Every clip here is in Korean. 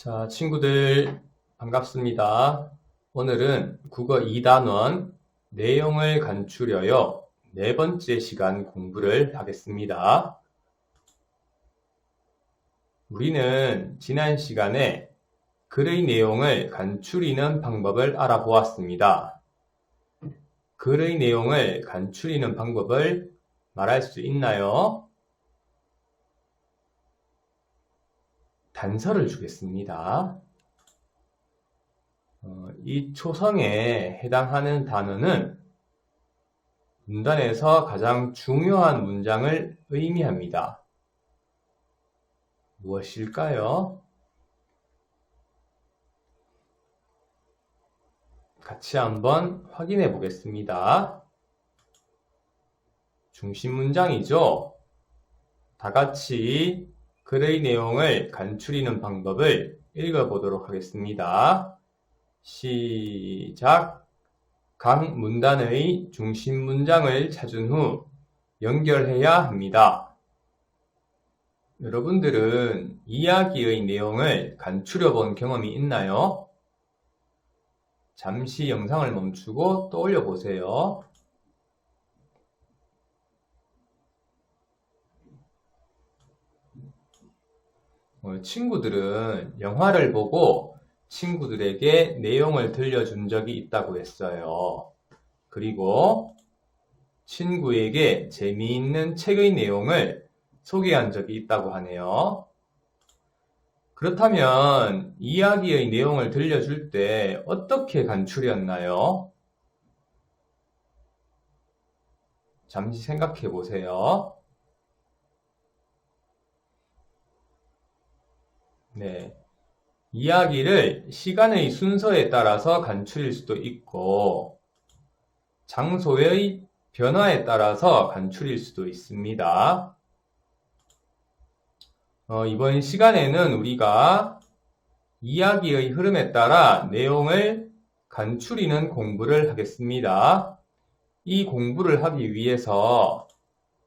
자, 친구들 반갑습니다. 오늘은 국어 2단원 내용을 간추려요. 네 번째 시간 공부를 하겠습니다. 우리는 지난 시간에 글의 내용을 간추리는 방법을 알아보았습니다. 글의 내용을 간추리는 방법을 말할 수 있나요? 단서를 주겠습니다. 이 초성에 해당하는 단어는 문단에서 가장 중요한 문장을 의미합니다. 무엇일까요? 같이 한번 확인해 보겠습니다. 중심 문장이죠? 다 같이 글의 내용을 간추리는 방법을 읽어보도록 하겠습니다. 시작! 각 문단의 중심 문장을 찾은 후 연결해야 합니다. 여러분들은 이야기의 내용을 간추려 본 경험이 있나요? 잠시 영상을 멈추고 떠올려 보세요. 친구들은 영화를 보고 친구들에게 내용을 들려준 적이 있다고 했어요. 그리고 친구에게 재미있는 책의 내용을 소개한 적이 있다고 하네요. 그렇다면 이야기의 내용을 들려줄 때 어떻게 간추렸나요? 잠시 생각해 보세요. 네. 이야기를 시간의 순서에 따라서 간추릴 수도 있고, 장소의 변화에 따라서 간추릴 수도 있습니다. 이번 시간에는 우리가 이야기의 흐름에 따라 내용을 간추리는 공부를 하겠습니다. 이 공부를 하기 위해서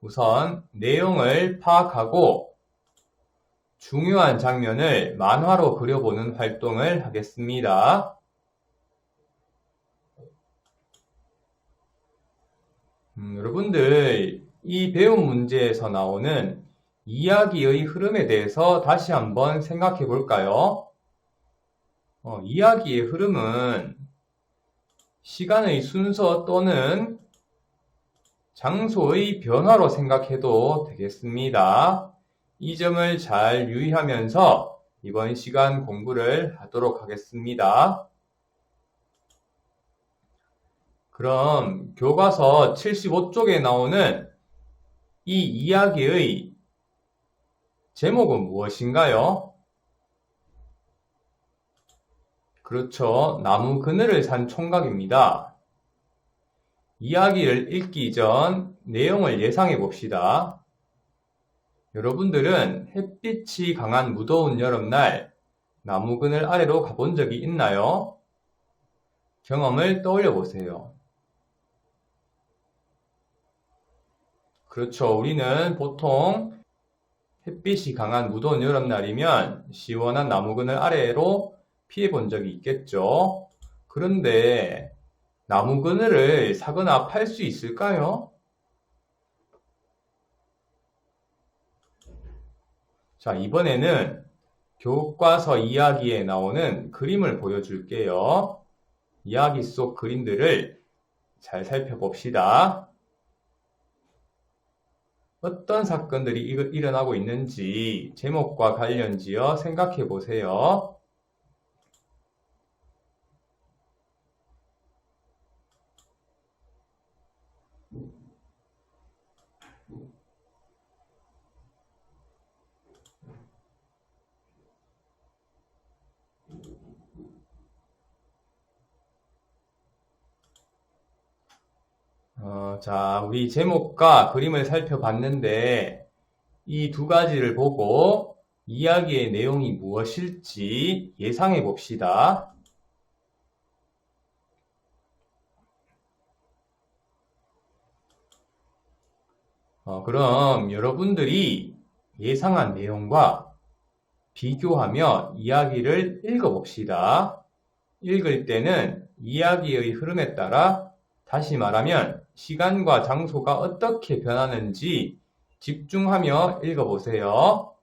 우선 내용을 파악하고 중요한 장면을 만화로 그려보는 활동을 하겠습니다. 여러분들, 이 배운 문제에서 나오는 이야기의 흐름에 대해서 다시 한번 생각해 볼까요? 이야기의 흐름은 시간의 순서 또는 장소의 변화로 생각해도 되겠습니다. 이 점을 잘 유의하면서 이번 시간 공부를 하도록 하겠습니다. 그럼 교과서 75쪽에 나오는 이 이야기의 제목은 무엇인가요? 그렇죠. 나무 그늘을 산 총각입니다. 이야기를 읽기 전 내용을 예상해 봅시다. 여러분들은 햇빛이 강한 무더운 여름날 나무 그늘 아래로 가본 적이 있나요? 경험을 떠올려 보세요. 그렇죠. 우리는 보통 햇빛이 강한 무더운 여름날이면 시원한 나무 그늘 아래로 피해 본 적이 있겠죠. 그런데 나무 그늘을 사거나 팔 수 있을까요? 자, 이번에는 교과서 이야기에 나오는 그림을 보여줄게요. 이야기 속 그림들을 잘 살펴봅시다. 어떤 사건들이 일어나고 있는지 제목과 관련지어 생각해 보세요. 자, 우리 제목과 그림을 살펴봤는데 이 두 가지를 보고 이야기의 내용이 무엇일지 예상해 봅시다. 그럼 여러분들이 예상한 내용과 비교하며 이야기를 읽어봅시다. 읽을 때는 이야기의 흐름에 따라 다시 말하면 시간과 장소가 어떻게 변하는지 집중하며 읽어보세요.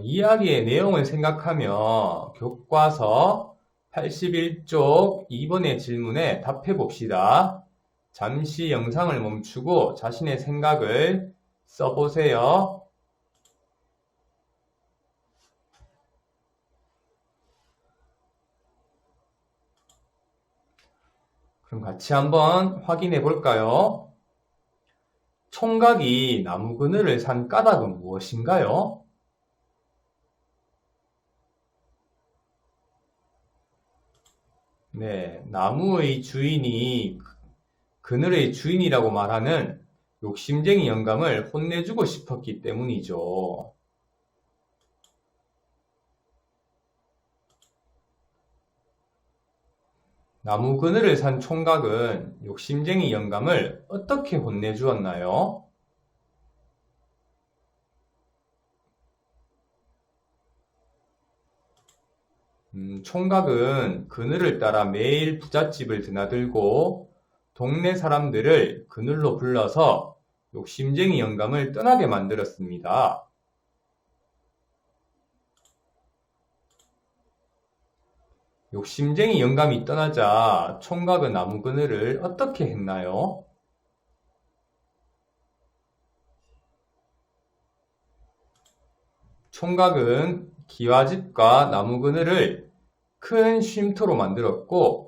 이야기의 내용을 생각하며 교과서 81쪽 2번의 질문에 답해 봅시다. 잠시 영상을 멈추고 자신의 생각을 써보세요. 그럼 같이 한번 확인해 볼까요? 총각이 나무 그늘을 산 까닭은 무엇인가요? 네, 나무의 주인이 그늘의 주인이라고 말하는 욕심쟁이 영감을 혼내주고 싶었기 때문이죠. 나무 그늘을 산 총각은 욕심쟁이 영감을 어떻게 혼내주었나요? 총각은 그늘을 따라 매일 부잣집을 드나들고 동네 사람들을 그늘로 불러서 욕심쟁이 영감을 떠나게 만들었습니다. 욕심쟁이 영감이 떠나자 총각은 나무 그늘을 어떻게 했나요? 총각은 기와집과 나무 그늘을 큰 쉼터로 만들었고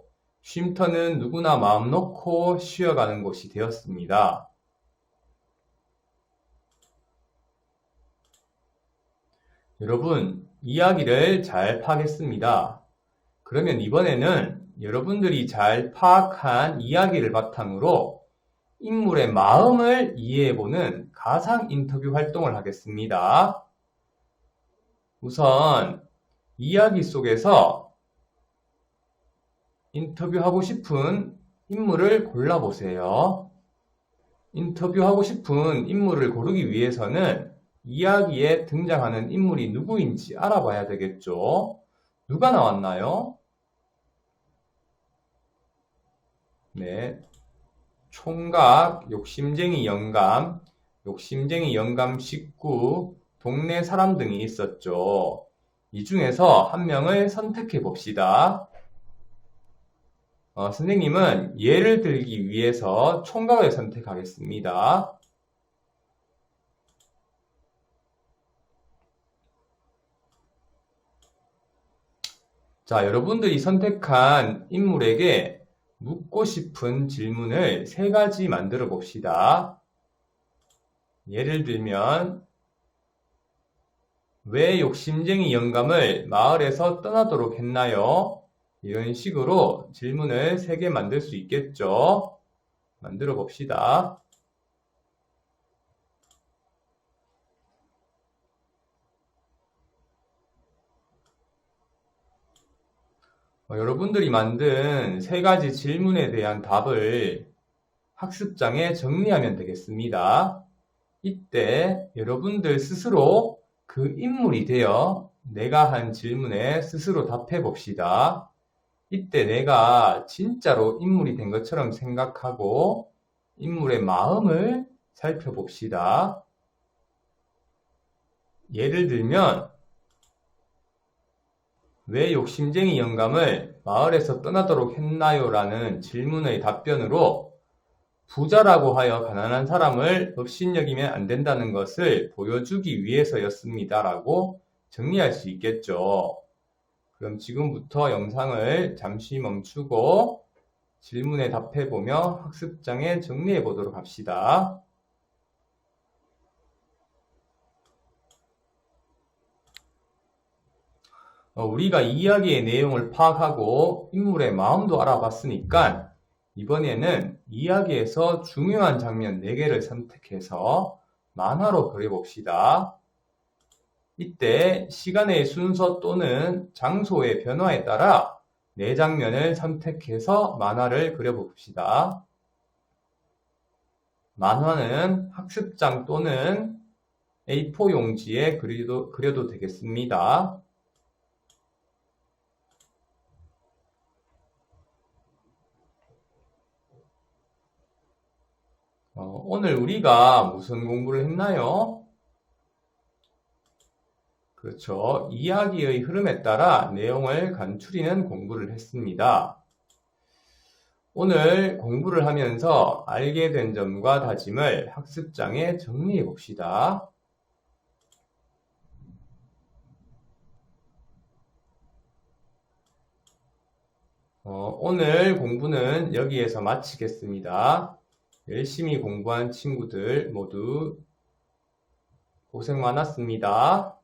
쉼터는 누구나 마음 놓고 쉬어가는 곳이 되었습니다. 여러분, 이야기를 잘 파악했습니다. 그러면 이번에는 여러분들이 잘 파악한 이야기를 바탕으로 인물의 마음을 이해해보는 가상 인터뷰 활동을 하겠습니다. 우선 이야기 속에서 인터뷰하고 싶은 인물을 골라보세요. 인터뷰하고 싶은 인물을 고르기 위해서는 이야기에 등장하는 인물이 누구인지 알아봐야 되겠죠. 누가 나왔나요? 네, 총각, 욕심쟁이 영감 식구, 동네 사람 등이 있었죠. 이 중에서 한 명을 선택해 봅시다. 선생님은 예를 들기 위해서 총각을 선택하겠습니다. 자, 여러분들이 선택한 인물에게 묻고 싶은 질문을 3가지 만들어 봅시다. 예를 들면 왜 욕심쟁이 영감을 마을에서 떠나도록 했나요? 이런 식으로 질문을 3개 만들 수 있겠죠? 만들어 봅시다. 여러분들이 만든 3가지 질문에 대한 답을 학습장에 정리하면 되겠습니다. 이때 여러분들 스스로 그 인물이 되어 내가 한 질문에 스스로 답해 봅시다. 이때 내가 진짜로 인물이 된 것처럼 생각하고 인물의 마음을 살펴봅시다. 예를 들면 왜 욕심쟁이 영감을 마을에서 떠나도록 했나요? 라는 질문의 답변으로 부자라고 하여 가난한 사람을 업신여기면 안 된다는 것을 보여주기 위해서였습니다. 라고 정리할 수 있겠죠. 그럼 지금부터 영상을 잠시 멈추고 질문에 답해보며 학습장에 정리해 보도록 합시다. 우리가 이야기의 내용을 파악하고 인물의 마음도 알아봤으니까 이번에는 이야기에서 중요한 장면 4개를 선택해서 만화로 그려봅시다. 이때 시간의 순서 또는 장소의 변화에 따라 4장면을 선택해서 만화를 그려봅시다. 만화는 학습장 또는 A4 용지에 그려도 되겠습니다. 오늘 우리가 무슨 공부를 했나요? 그렇죠. 이야기의 흐름에 따라 내용을 간추리는 공부를 했습니다. 오늘 공부를 하면서 알게 된 점과 다짐을 학습장에 정리해 봅시다. 오늘 공부는 여기에서 마치겠습니다. 열심히 공부한 친구들 모두 고생 많았습니다.